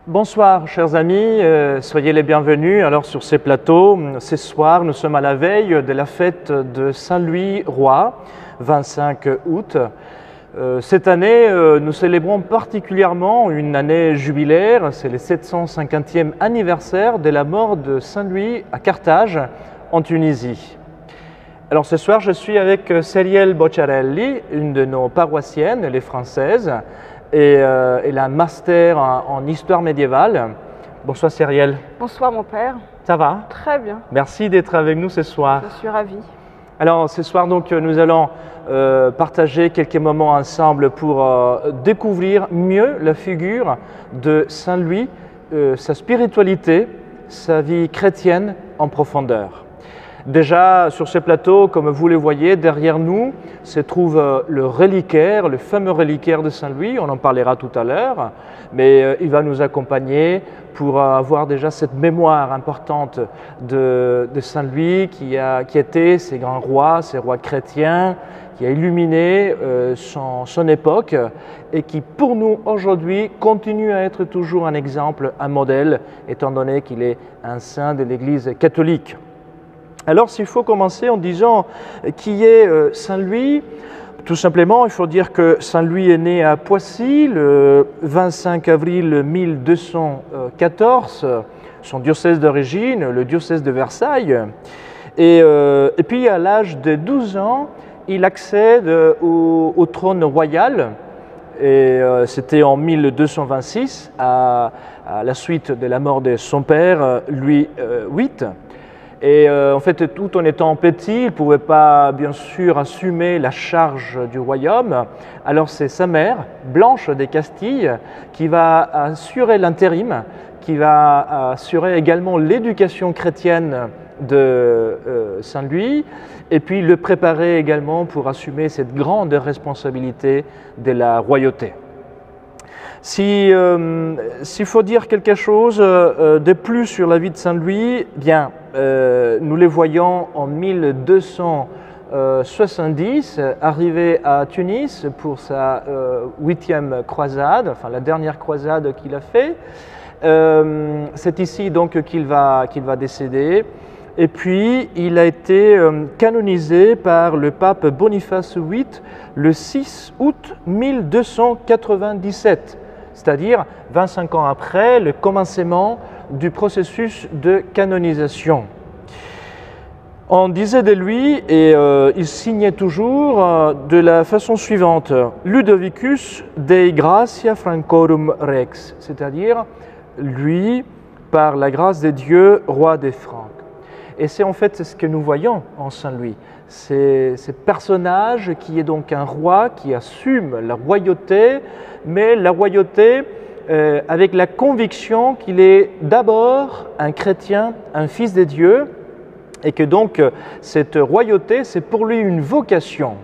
Bonsoir chers amis, soyez les bienvenus alors sur ces plateaux. Ce soir, nous sommes à la veille de la fête de Saint-Louis Roi, 25 août. Cette année, nous célébrons particulièrement une année jubilaire, c'est le 750e anniversaire de la mort de Saint-Louis à Carthage, en Tunisie. Alors ce soir, je suis avec Ceriel Bocciarelli, une de nos paroissiennes, elle est française, et elle a un master en histoire médiévale. Bonsoir Ceriel. Bonsoir mon père. Ça va? Très bien. Merci d'être avec nous ce soir. Je suis ravie. Alors ce soir donc nous allons partager quelques moments ensemble pour découvrir mieux la figure de Saint Louis, sa spiritualité, sa vie chrétienne en profondeur. Déjà sur ce plateau, comme vous le voyez, derrière nous se trouve le reliquaire, le fameux reliquaire de Saint-Louis, on en parlera tout à l'heure, mais il va nous accompagner pour avoir déjà cette mémoire importante de Saint-Louis qui était ces grands rois, ces rois chrétiens, qui a illuminé son époque et qui pour nous aujourd'hui continue à être toujours un exemple, un modèle, étant donné qu'il est un saint de l'Église catholique. Alors, s'il faut commencer en disant qui est Saint-Louis, tout simplement, il faut dire que Saint-Louis est né à Poissy le 25 avril 1214, son diocèse d'origine, le diocèse de Versailles. Et puis, à l'âge de 12 ans, il accède au trône royal. Et c'était en 1226, à la suite de la mort de son père, Louis VIII. Et en fait, tout en étant petit, il ne pouvait pas, bien sûr, assumer la charge du royaume. Alors c'est sa mère, Blanche de Castille, qui va assurer l'intérim, qui va assurer également l'éducation chrétienne de Saint-Louis, et puis le préparer également pour assumer cette grande responsabilité de la royauté. S'il faut dire quelque chose de plus sur la vie de Saint-Louis, bien, nous les voyons en 1270 arriver à Tunis pour sa 8e croisade, enfin la dernière croisade qu'il a fait. C'est ici donc qu'il va décéder. Et puis, il a été canonisé par le pape Boniface VIII le 6 août 1297, c'est-à-dire 25 ans après le commencement du processus de canonisation. On disait de lui, et il signait toujours de la façon suivante, Ludovicus Dei Gratia Francorum Rex, c'est-à-dire lui, par la grâce de Dieu, roi des Francs. Et c'est en fait ce que nous voyons en Saint-Louis. C'est ce personnage qui est donc un roi qui assume la royauté, mais la royauté avec la conviction qu'il est d'abord un chrétien, un fils de Dieu, et que donc cette royauté, c'est pour lui une vocation.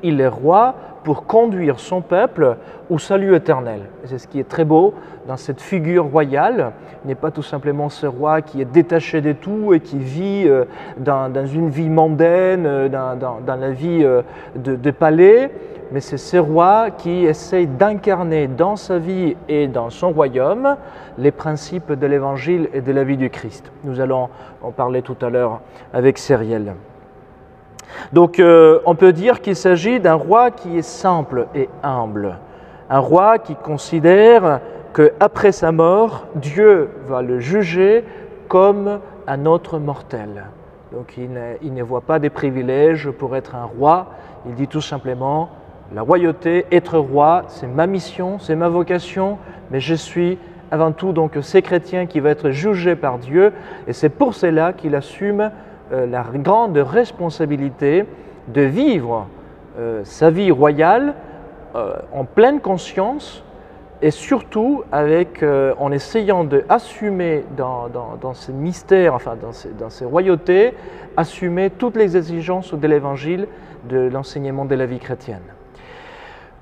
Il est roi pour conduire son peuple au salut éternel. C'est ce qui est très beau dans cette figure royale. Il n'est pas tout simplement ce roi qui est détaché de tout et qui vit dans une vie mondaine, dans la vie de palais, mais c'est ce roi qui essaye d'incarner dans sa vie et dans son royaume les principes de l'Évangile et de la vie du Christ. Nous allons en parler tout à l'heure avec Ceriel. Donc on peut dire qu'il s'agit d'un roi qui est simple et humble, un roi qui considère qu'après sa mort, Dieu va le juger comme un autre mortel. Donc il ne voit pas des privilèges pour être un roi, il dit tout simplement la royauté, être roi, c'est ma mission, c'est ma vocation, mais je suis avant tout donc ce chrétien qui va être jugé par Dieu, et c'est pour cela qu'il assume la grande responsabilité de vivre sa vie royale en pleine conscience et surtout en essayant d'assumer dans ces mystères, enfin dans ces royautés, assumer toutes les exigences de l'Évangile, de l'enseignement de la vie chrétienne.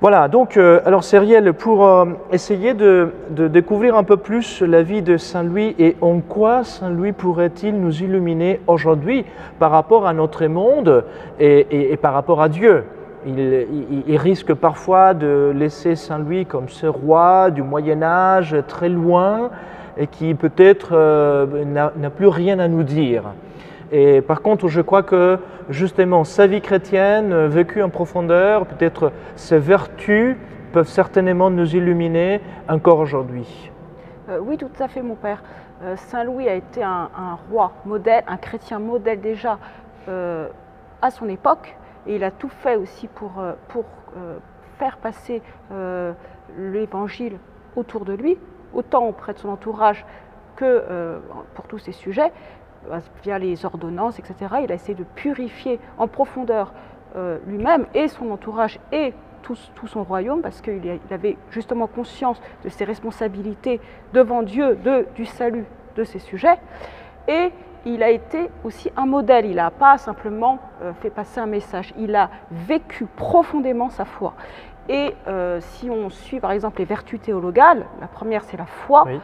Voilà, donc, alors Ceriel, pour essayer de découvrir un peu plus la vie de Saint-Louis et en quoi Saint-Louis pourrait-il nous illuminer aujourd'hui par rapport à notre monde et par rapport à Dieu. il risque parfois de laisser Saint Louis comme ce roi du Moyen-Âge très loin et qui peut-être n'a plus rien à nous dire. Et par contre, je crois que justement sa vie chrétienne, vécue en profondeur, peut-être ses vertus peuvent certainement nous illuminer encore aujourd'hui. Oui, tout à fait, mon père. Saint Louis a été un roi modèle, un chrétien modèle déjà à son époque, et il a tout fait aussi pour faire passer l'évangile autour de lui, autant auprès de son entourage que pour tous ces sujets, via les ordonnances, etc. Il a essayé de purifier en profondeur lui-même et son entourage et tout son royaume, parce qu'il avait justement conscience de ses responsabilités devant Dieu, du salut de ces sujets. Et il a été aussi un modèle, il n'a pas simplement fait passer un message, il a vécu profondément sa foi. Et si on suit par exemple les vertus théologales, la première c'est la foi, oui.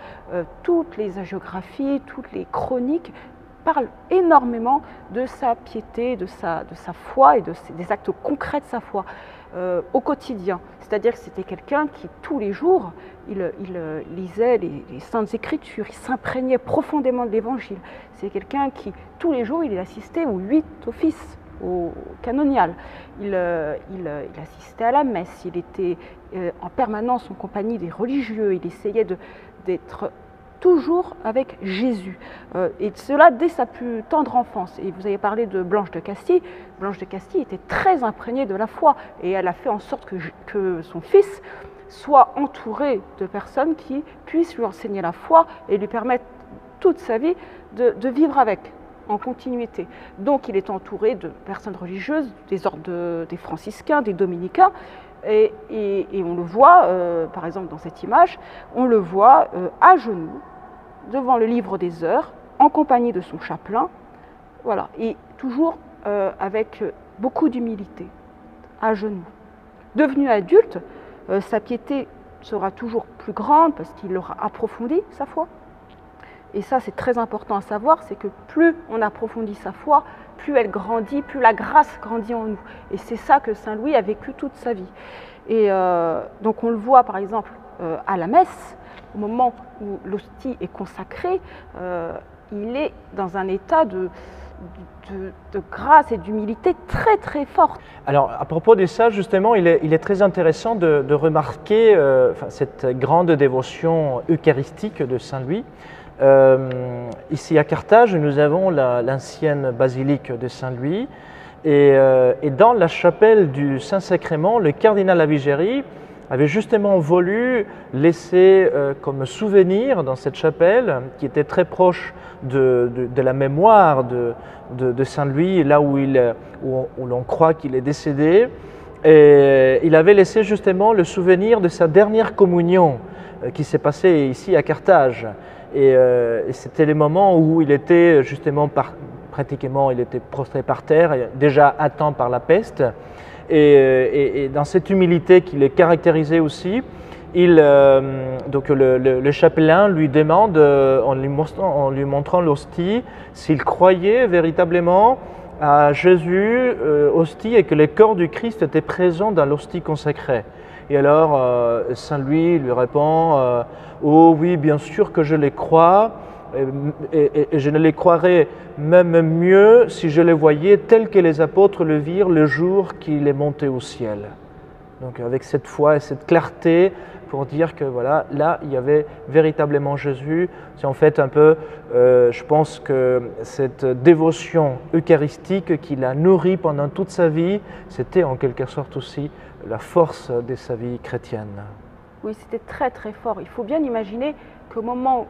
Toutes les hagiographies, toutes les chroniques parlent énormément de sa piété, de sa foi et des actes concrets de sa foi au quotidien. C'est-à-dire que c'était quelqu'un qui tous les jours, il lisait les Saintes Écritures, il s'imprégnait profondément de l'Évangile. C'est quelqu'un qui tous les jours, il assistait aux 8 offices, au canonial. Il assistait à la messe, il était en permanence en compagnie des religieux, il essayait d'être toujours avec Jésus. Et cela dès sa plus tendre enfance. Et vous avez parlé de Blanche de Castille. Blanche de Castille était très imprégnée de la foi et elle a fait en sorte que son fils soit entouré de personnes qui puissent lui enseigner la foi et lui permettre toute sa vie de vivre avec, en continuité. Donc il est entouré de personnes religieuses, des ordres des franciscains, des dominicains, et on le voit, par exemple dans cette image, on le voit à genoux, devant le livre des heures, en compagnie de son chapelain, voilà, et toujours avec beaucoup d'humilité, à genoux. Devenu adulte, sa piété sera toujours plus grande parce qu'il aura approfondi sa foi. Et ça, c'est très important à savoir, c'est que plus on approfondit sa foi, plus elle grandit, plus la grâce grandit en nous. Et c'est ça que Saint Louis a vécu toute sa vie. Et donc on le voit par exemple à la messe, au moment où l'hostie est consacrée, il est dans un état de grâce et d'humilité très très forte. Alors à propos de ça, justement, il est très intéressant de remarquer cette grande dévotion eucharistique de Saint Louis. Ici à Carthage, nous avons l'ancienne basilique de Saint-Louis et dans la chapelle du Saint-Sacrement, le cardinal Lavigéry avait justement voulu laisser comme souvenir dans cette chapelle, qui était très proche de la mémoire de Saint-Louis, là où l'on croit qu'il est décédé, et il avait laissé justement le souvenir de sa dernière communion qui s'est passée ici à Carthage. Et c'était le moment où il était justement pratiquement, il était prostré par terre, déjà atteint par la peste. Et dans cette humilité qui le caractérisait aussi, donc le chapelain lui demande, en lui montrant l'hostie, s'il croyait véritablement à Jésus, hostie, et que le corps du Christ était présent dans l'hostie consacrée. Et alors, Saint Louis lui répond oh oui, bien sûr que je les crois, et je ne les croirais même mieux si je les voyais tels que les apôtres le virent le jour qu'il est monté au ciel. Donc avec cette foi et cette clarté pour dire que voilà, là il y avait véritablement Jésus. C'est en fait un peu, je pense que cette dévotion eucharistique qu'il a nourrie pendant toute sa vie, c'était en quelque sorte aussi la force de sa vie chrétienne. Oui, c'était très très fort. Il faut bien imaginer qu'au moment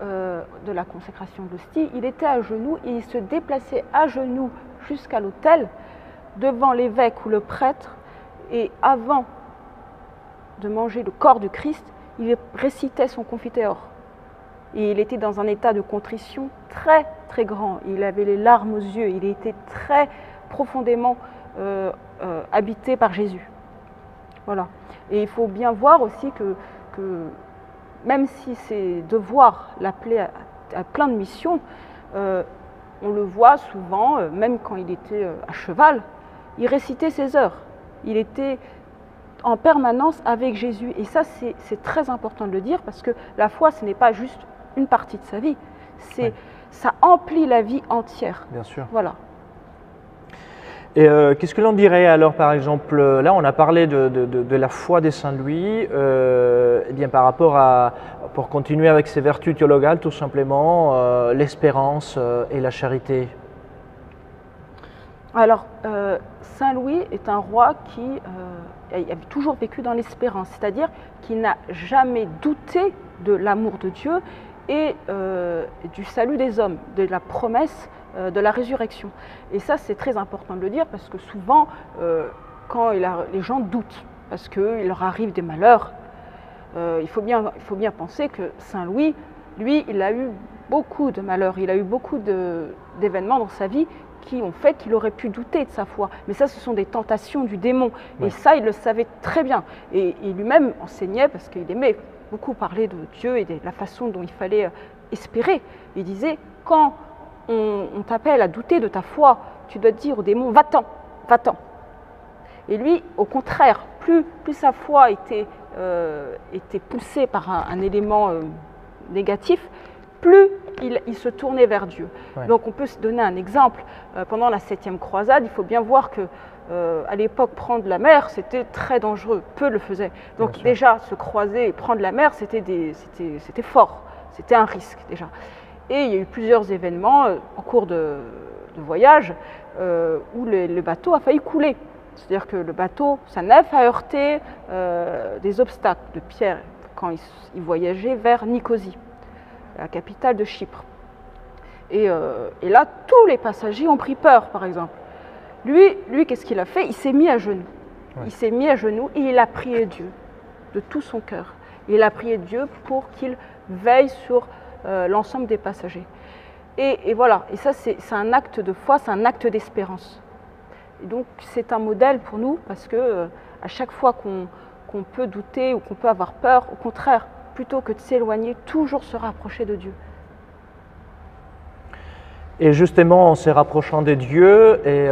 de la consécration de l'hostie, il était à genoux et il se déplaçait à genoux jusqu'à l'autel, devant l'évêque ou le prêtre, et avant de manger le corps du Christ, il récitait son Confiteor. Et il était dans un état de contrition très très grand. Il avait les larmes aux yeux, il était très profondément habité par Jésus. Voilà. Et il faut bien voir aussi que même si ses devoirs l'appelaient à plein de missions, on le voit souvent, même quand il était à cheval, il récitait ses heures. il était en permanence avec Jésus. Et ça, c'est très important de le dire, parce que la foi, ce n'est pas juste une partie de sa vie, ça emplit la vie entière. Bien sûr. Voilà. Et qu'est-ce que l'on dirait alors, par exemple, là on a parlé de la foi des Saint Louis, eh bien par rapport à, pour continuer avec ses vertus théologales, tout simplement, l'espérance et la charité. Alors, Saint Louis est un roi qui a toujours vécu dans l'espérance, c'est-à-dire qu'il n'a jamais douté de l'amour de Dieu et du salut des hommes, de la promesse de la résurrection. Et ça, c'est très important de le dire, parce que souvent, quand les gens doutent, parce qu'il leur arrive des malheurs, il faut bien penser que Saint Louis, lui, il a eu beaucoup de malheurs, il a eu beaucoup d'événements dans sa vie qui ont fait qu'il aurait pu douter de sa foi. Mais ça, ce sont des tentations du démon. Ouais. Et ça, il le savait très bien. Et il lui-même enseignait, parce qu'il aimait beaucoup parler de Dieu et de la façon dont il fallait espérer. Il disait, quand on t'appelle à douter de ta foi, tu dois dire au démon, va-t'en, va-t'en. Et lui, au contraire, plus sa foi était poussée par un élément négatif, plus il se tournait vers Dieu. Ouais. Donc on peut se donner un exemple. Pendant la 7e croisade, il faut bien voir que à l'époque, prendre la mer, c'était très dangereux. Peu le faisaient. Donc déjà, se croiser et prendre la mer, c'était fort. C'était un risque déjà. Et il y a eu plusieurs événements en cours de voyage où le bateau a failli couler. C'est-à-dire que le bateau, sa nef a heurté des obstacles de pierre quand il voyageait vers Nicosie, la capitale de Chypre. Et là, tous les passagers ont pris peur, par exemple. Lui qu'est-ce qu'il a fait? Il s'est mis à genoux. Ouais. Il s'est mis à genoux et il a prié Dieu de tout son cœur. Il a prié Dieu pour qu'il veille sur l'ensemble des passagers. Et voilà, et ça c'est un acte de foi, c'est un acte d'espérance. Et donc c'est un modèle pour nous, parce que à chaque fois qu'on peut douter ou qu'on peut avoir peur, au contraire, plutôt que de s'éloigner, toujours se rapprocher de Dieu. Et justement, en se rapprochant des dieux, et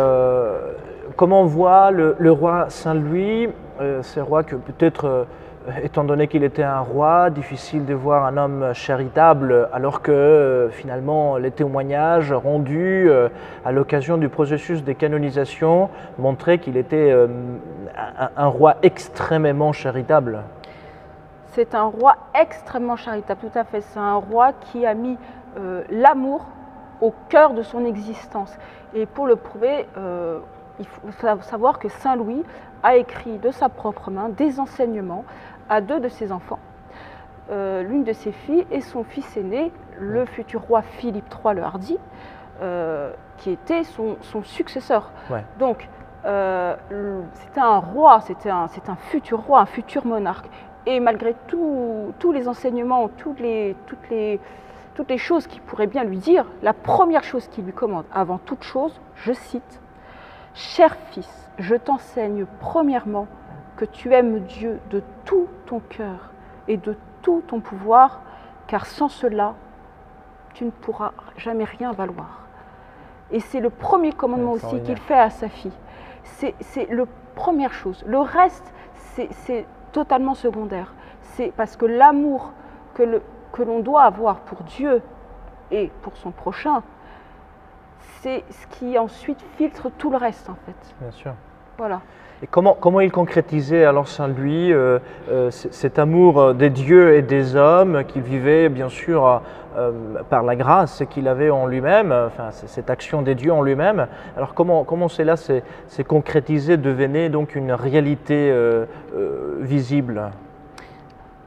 comment on voit le roi Saint-Louis, ce roi que peut-être, étant donné qu'il était un roi, difficile de voir un homme charitable, alors que finalement les témoignages rendus à l'occasion du processus de canonisation montraient qu'il était un roi extrêmement charitable. C'est un roi extrêmement charitable, tout à fait. C'est un roi qui a mis l'amour au cœur de son existence. Et pour le prouver, il faut savoir que Saint Louis a écrit de sa propre main des enseignements à 2 de ses enfants, l'une de ses filles et son fils aîné, le futur roi Philippe III le Hardi, qui était son successeur. Ouais. Donc, c'était un roi, c'est un futur roi, un futur monarque. Et malgré tous les enseignements, toutes les choses qu'il pourrait bien lui dire, la première chose qu'il lui commande, avant toute chose, je cite, « Cher fils, je t'enseigne premièrement que tu aimes Dieu de tout ton cœur et de tout ton pouvoir, car sans cela, tu ne pourras jamais rien valoir. » Et c'est le premier commandement aussi qu'il fait à sa fille. C'est la première chose. Le reste, c'est totalement secondaire. C'est parce que l'amour que l'on doit avoir pour Dieu et pour son prochain, c'est ce qui ensuite filtre tout le reste, en fait. Bien sûr. Voilà. Et comment il concrétisait alors Saint Louis cet amour des dieux et des hommes qu'il vivait bien sûr par la grâce qu'il avait en lui-même, enfin cette action des dieux en lui-même. Alors comment cela s'est concrétisé, devenait donc une réalité visible?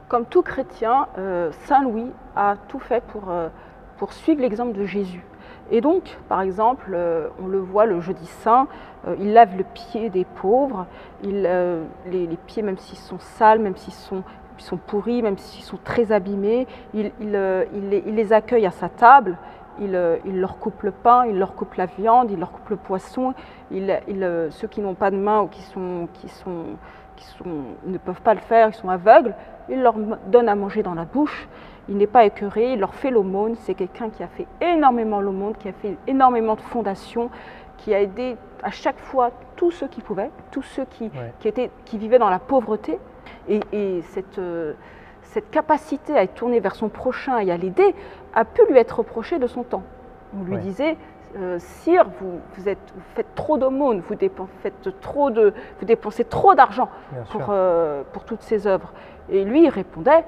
Comme tout chrétien, Saint Louis a tout fait pour suivre l'exemple de Jésus. Et donc, par exemple, on le voit le jeudi saint, il lave le pied des pauvres, les pieds même s'ils sont sales, même s'ils sont pourris, même s'ils sont très abîmés, il les accueille à sa table, il leur coupe le pain, il leur coupe la viande, il leur coupe le poisson, ceux qui n'ont pas de main ou qui ne peuvent pas le faire, ils sont aveugles, il leur donne à manger dans la bouche. Il n'est pas écœuré, il leur fait l'aumône. C'est quelqu'un qui a fait énormément l'aumône, qui a fait énormément de fondations. qui a aidé à chaque fois tous ceux qui pouvaient, tous ceux qui vivaient dans la pauvreté. Et cette capacité à être tourné vers son prochain et à l'aider a pu lui être reprochée de son temps. On lui disait, Sire, vous faites trop d'aumônes, vous dépensez trop d'argent pour toutes ces œuvres. Et lui, il répondait,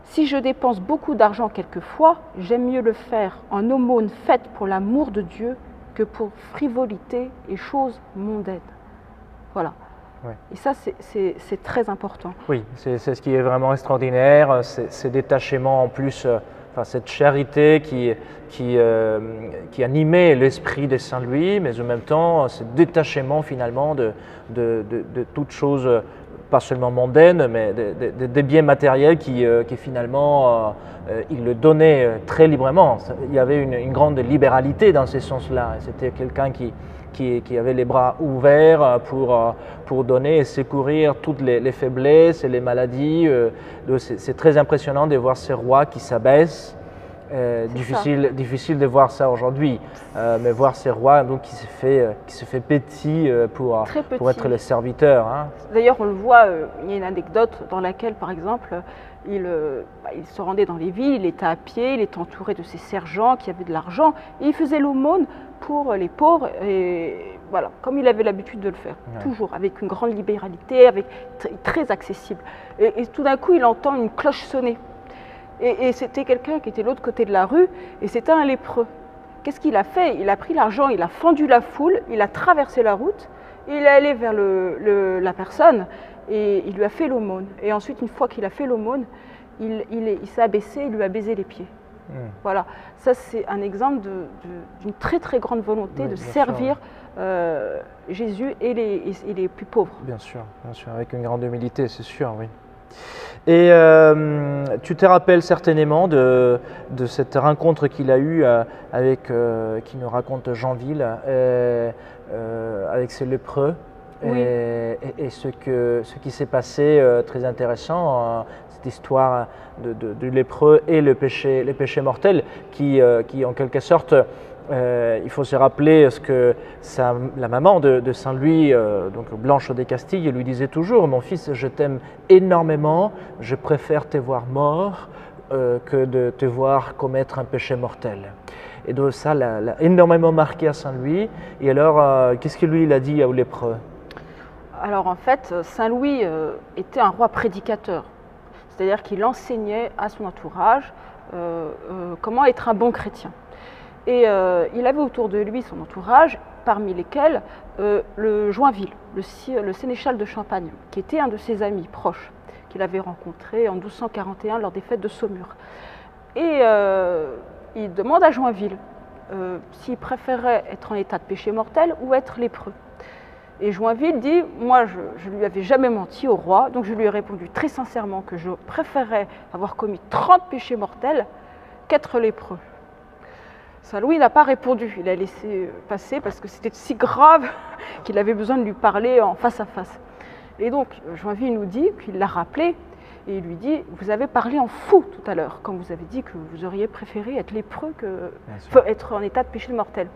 si je dépense beaucoup d'argent quelquefois, j'aime mieux le faire en aumône faite pour l'amour de Dieu que pour frivolité et choses mondaines. Voilà. Oui. Et ça, c'est très important. Oui, c'est ce qui est vraiment extraordinaire, ces détachements en plus, cette charité qui animait l'esprit de Saint Louis, mais en même temps, ce détachement finalement de toutes choses, pas seulement mondaines, mais des biens matériels qui finalement, il le donnait très librement. Il y avait une grande libéralité dans ce sens-là. C'était quelqu'un qui avait les bras ouverts pour donner et secourir toutes les faiblesses et les maladies. C'est très impressionnant de voir ces rois qui s'abaissent. Difficile de voir ça aujourd'hui, mais voir ces rois donc, qui se fait petit pour être les serviteurs. Hein. D'ailleurs, on le voit, il y a une anecdote dans laquelle, par exemple, il se rendait dans les villes, il était à pied, il était entouré de ses sergents qui avaient de l'argent, et il faisait l'aumône pour les pauvres, et voilà, comme il avait l'habitude de le faire, toujours avec une grande libéralité, très accessible. Et tout d'un coup, il entend une cloche sonner. Et c'était quelqu'un qui était de l'autre côté de la rue, et c'était un lépreux. Qu'est-ce qu'il a fait? Il a pris l'argent, il a fendu la foule, il a traversé la route, il est allé vers la personne, et il lui a fait l'aumône. Et ensuite, une fois qu'il a fait l'aumône, il s'est abaissé, il lui a baisé les pieds. Voilà, ça c'est un exemple d'une très très grande volonté de servir Jésus et les plus pauvres. Bien sûr, avec une grande humilité, c'est sûr, oui. Et tu te rappelles certainement de cette rencontre qu'il a eue qui nous raconte Jeanville, avec ces lépreux, oui. et ce qui s'est passé, très intéressant, cette histoire du lépreux et le péché mortel qui en quelque sorte, il faut se rappeler ce que la maman de Saint Louis, donc Blanche des Castilles, lui disait toujours: mon fils, je t'aime énormément, je préfère te voir mort que de te voir commettre un péché mortel. Et donc ça l'a énormément marqué à Saint Louis. Et alors, qu'est-ce que lui il a dit aux lépreux? Alors en fait, Saint Louis était un roi prédicateur, c'est-à-dire qu'il enseignait à son entourage comment être un bon chrétien. Et il avait autour de lui son entourage, parmi lesquels le Joinville, le sénéchal de Champagne, qui était un de ses amis proches, qu'il avait rencontré en 1241 lors des fêtes de Saumur. Et il demande à Joinville s'il préférait être en état de péché mortel ou être lépreux. Et Joinville dit: moi je ne lui avais jamais menti au roi, donc je lui ai répondu très sincèrement que je préférais avoir commis 30 péchés mortels qu'être lépreux. Saint Louis n'a pas répondu, il a laissé passer parce que c'était si grave qu'il avait besoin de lui parler en face à face. Et donc Joinville nous dit qu'il l'a rappelé et il lui dit: vous avez parlé en fou tout à l'heure, quand vous avez dit que vous auriez préféré être lépreux que être en état de péché mortel.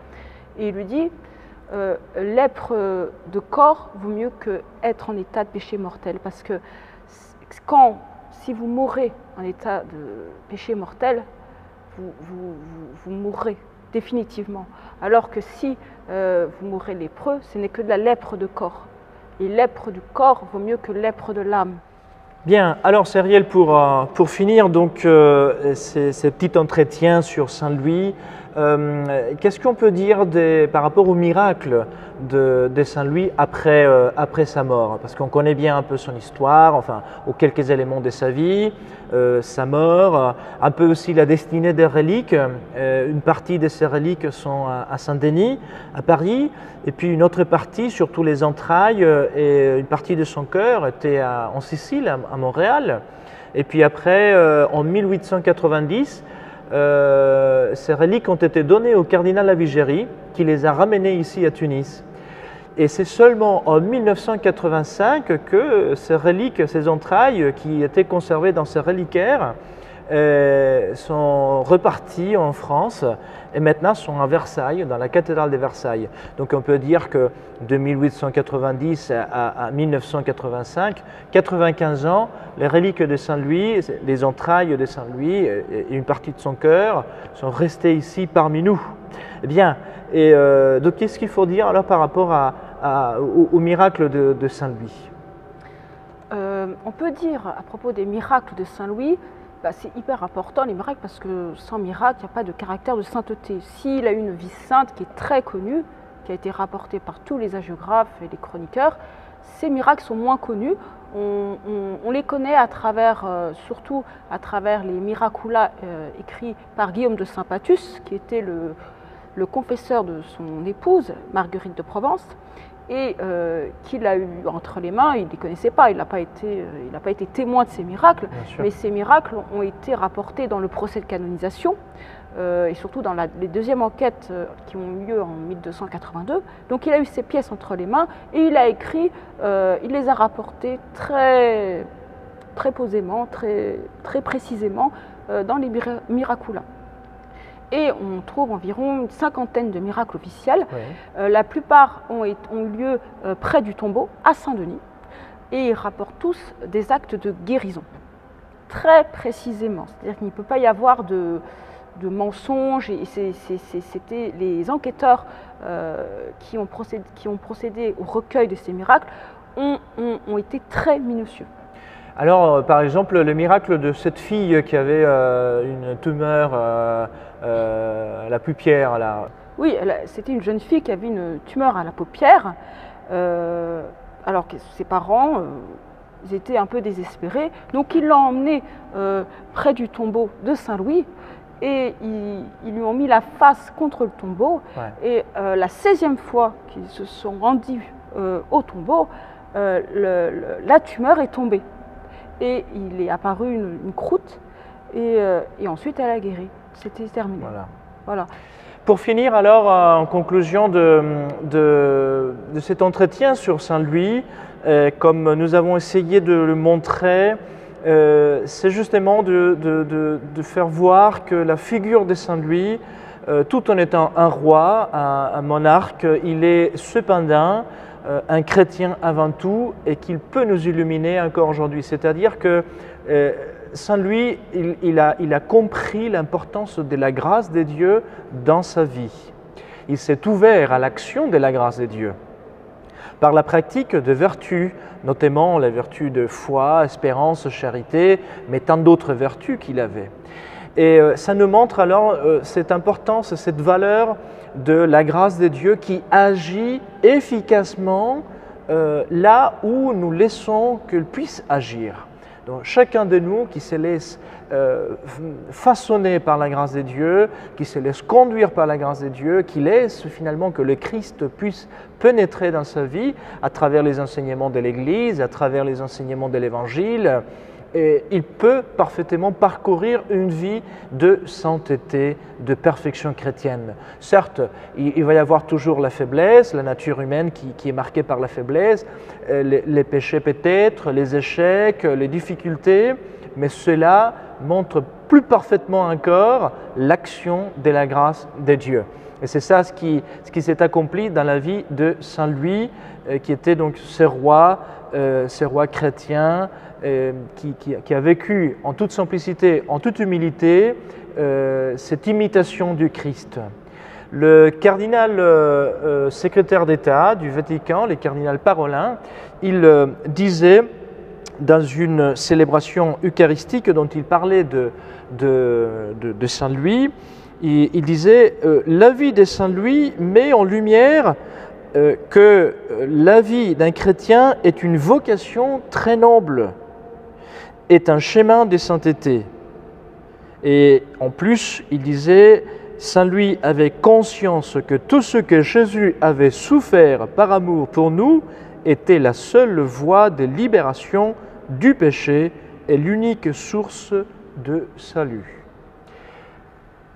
Et il lui dit: lèpre de corps vaut mieux qu'être en état de péché mortel, parce que si vous mourrez en état de péché mortel, vous mourrez définitivement. Alors que si vous mourrez lépreux, ce n'est que de la lèpre de corps. Et lèpre du corps vaut mieux que lèpre de l'âme. Bien, alors Cyrielle, pour finir donc ces petits entretiens sur Saint Louis, qu'est-ce qu'on peut dire par rapport au miracle de Saint Louis après sa mort? Parce qu'on connaît bien un peu son histoire, enfin, aux quelques éléments de sa vie, sa mort, un peu aussi la destinée des reliques. Une partie de ces reliques sont à Saint-Denis, à Paris, et puis une autre partie, surtout les entrailles, et une partie de son cœur était en Sicile, à Montréal. Et puis après, en 1890, ces reliques ont été données au cardinal Lavigéry, qui les a ramenées ici à Tunis. Et c'est seulement en 1985 que ces reliques, ces entrailles qui étaient conservées dans ces reliquaires, sont repartis en France et maintenant sont à Versailles, dans la cathédrale de Versailles. Donc on peut dire que de 1890 à 1985, 95 ans, les reliques de Saint-Louis, les entrailles de Saint-Louis et une partie de son cœur sont restées ici parmi nous. Eh bien, donc qu'est-ce qu'il faut dire alors par rapport au miracle de Saint-Louis? On peut dire à propos des miracles de Saint-Louis, c'est hyper important les miracles parce que sans miracle, il n'y a pas de caractère de sainteté. S'il a une vie sainte qui est très connue, qui a été rapportée par tous les hagiographes et les chroniqueurs, ces miracles sont moins connus. On les connaît à travers, surtout à travers les miracula écrits par Guillaume de Saint-Patus, qui était le confesseur de son épouse, Marguerite de Provence, et qu'il a eu entre les mains. Il ne les connaissait pas, il n'a pas été témoin de ces miracles, mais ces miracles ont été rapportés dans le procès de canonisation et surtout dans les deuxièmes enquêtes qui ont eu lieu en 1282. Donc il a eu ces pièces entre les mains et il a écrit, il les a rapportées très posément, très précisément dans les miracula. Et on trouve environ une cinquantaine de miracles officiels. Oui. La plupart ont eu lieu près du tombeau, à Saint-Denis, et ils rapportent tous des actes de guérison, très précisément. C'est-à-dire qu'il ne peut pas y avoir de mensonges, et c'était les enquêteurs qui ont procédé au recueil de ces miracles ont été très minutieux. Alors, par exemple, le miracle de cette fille qui avait une tumeur à la paupière, là. Oui, c'était une jeune fille qui avait une tumeur à la paupière, alors que ses parents ils étaient un peu désespérés. Donc, ils l'ont emmenée près du tombeau de Saint-Louis et ils lui ont mis la face contre le tombeau. Ouais. Et la 16e fois qu'ils se sont rendus au tombeau, la tumeur est tombée. Et il est apparu une croûte et ensuite elle a guéri. C'était terminé. Voilà. Pour finir alors, en conclusion de cet entretien sur Saint-Louis, comme nous avons essayé de le montrer, c'est justement de faire voir que la figure de Saint-Louis, tout en étant un roi, un monarque, il est cependant un chrétien avant tout et qu'il peut nous illuminer encore aujourd'hui. C'est-à-dire que Saint-Louis, il a compris l'importance de la grâce de Dieu dans sa vie. Il s'est ouvert à l'action de la grâce de Dieu par la pratique de vertus, notamment la vertu de foi, espérance, charité, mais tant d'autres vertus qu'il avait. Et ça nous montre alors cette importance, cette valeur de la grâce de Dieu qui agit efficacement là où nous laissons qu'elle puisse agir. Donc chacun de nous qui se laisse façonner par la grâce de Dieu, qui se laisse conduire par la grâce de Dieu, qui laisse finalement que le Christ puisse pénétrer dans sa vie à travers les enseignements de l'Église, à travers les enseignements de l'Évangile, et il peut parfaitement parcourir une vie de sainteté, de perfection chrétienne. Certes, il va y avoir toujours la faiblesse, la nature humaine qui est marquée par la faiblesse, les péchés peut-être, les échecs, les difficultés, mais cela montre plus parfaitement encore l'action de la grâce de Dieu. Et c'est ça ce qui s'est accompli dans la vie de Saint Louis, qui était donc ce roi chrétien, qui a vécu en toute simplicité, en toute humilité, cette imitation du Christ. Le cardinal secrétaire d'État du Vatican, le cardinal Parolin, il disait dans une célébration eucharistique dont il parlait de Saint Louis, il disait « La vie de Saint Louis met en lumière que la vie d'un chrétien est une vocation très noble, est un chemin de sainteté. » Et en plus, il disait « Saint Louis avait conscience que tout ce que Jésus avait souffert par amour pour nous était la seule voie de libération du péché et l'unique source de salut. »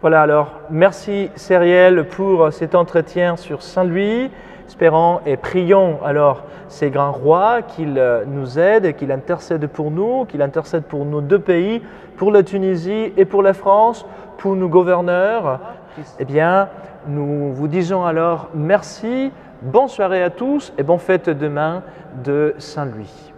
Voilà, alors merci Cériel pour cet entretien sur Saint-Louis. Espérons et prions alors ces grands rois qu'il nous aide, qu'il intercède pour nous, qu'il intercède pour nos deux pays, pour la Tunisie et pour la France, pour nos gouverneurs. Eh bien, nous vous disons alors merci, bonne soirée à tous et bonne fête demain de Saint-Louis.